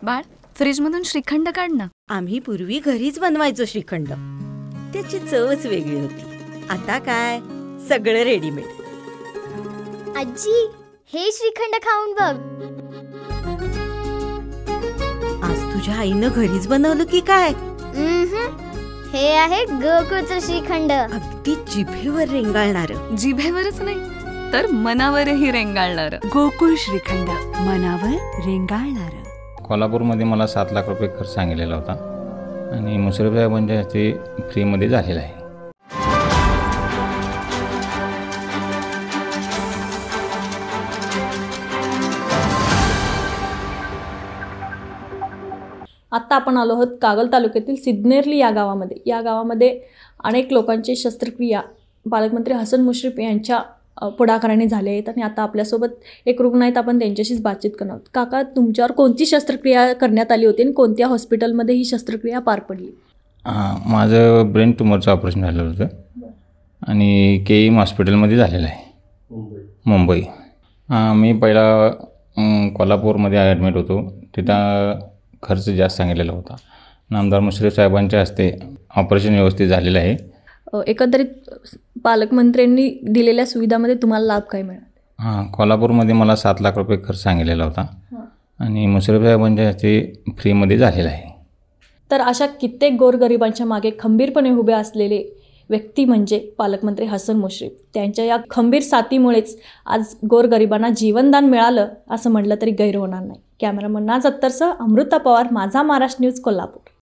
बाळ, फ्रीजमधून श्रीखंड काढ ना. आम्ही पूर्वी घरीच बनवायचो श्रीखंड. त्याची चवच वेगळी होती. आता काय सगळं रेडीमेड. आजी, हे श्रीखंड खाऊन बघ. आज तुझ्या आईनं घरीच बनवलं की काय? हे आहे गोकुळचं श्रीखंड. अगदी जिभेवर रेंगाळणार. जिभेवरच नाही तर मनावरही रेंगाळणार. गोकुळ श्रीखंड, मनावर रेंगाळणार. कोल्हापूरमध्ये मला 7 लाख रुपये खर्च सांगितलेला होता आणि मुश्रीफ साहेबांच्या हस्ते फ्रीमध्ये झालेला आहे. आत्ता आपण आलो आहोत कागल तालुक्यातील सिद्धनेरली या गावामध्ये अनेक लोकांची शस्त्रक्रिया पालकमंत्री हसन मुश्रीफ यांच्या पुढाकाराने झाले आहेत आणि आता आपल्यासोबत एक रुग्ण आहेत. आपण त्यांच्याशीच बातचीत करणार आहोत. काका, तुमच्यावर कोणती शस्त्रक्रिया करण्यात आली होती आणि कोणत्या हॉस्पिटलमध्ये ही शस्त्रक्रिया पार पडली? माझं ब्रेन ट्युमरचं ऑपरेशन झालं होतं आणि KEM हॉस्पिटलमध्ये झालेलं आहे, मुंबई. मी पहिला कोल्हापूरमध्ये ॲडमिट होतो. तिथं खर्च जास्त सांगितलेला होता. नामदार मुश्रीफ साहेबांच्या हस्ते ऑपरेशन व्यवस्थित झालेलं आहे. एकंदरीत पालकमंत्र्यांनी दिलेल्या सुविधामध्ये तुम्हाला लाभ काय मिळाला? कोल्हापूरमध्ये मला 7 लाख रुपये खर्च सांगितलेला होता आणि मुश्रीफ साहेबांच्या हस्ते फ्रीमध्ये झालेला आहे. तर अशा कित्येक गोरगरिबांच्या मागे खंबीरपणे उभे असलेले व्यक्ती म्हणजे पालकमंत्री हसन मुश्रीफ. त्यांच्या या खंबीर साथीमुळेच आज गोरगरिबांना जीवनदान मिळालं असं म्हटलं तरी गैर होणार नाही. कॅमेरामन नाज अत्तरसह अमृता पवार, माझा महाराष्ट्र न्यूज, कोल्हापूर.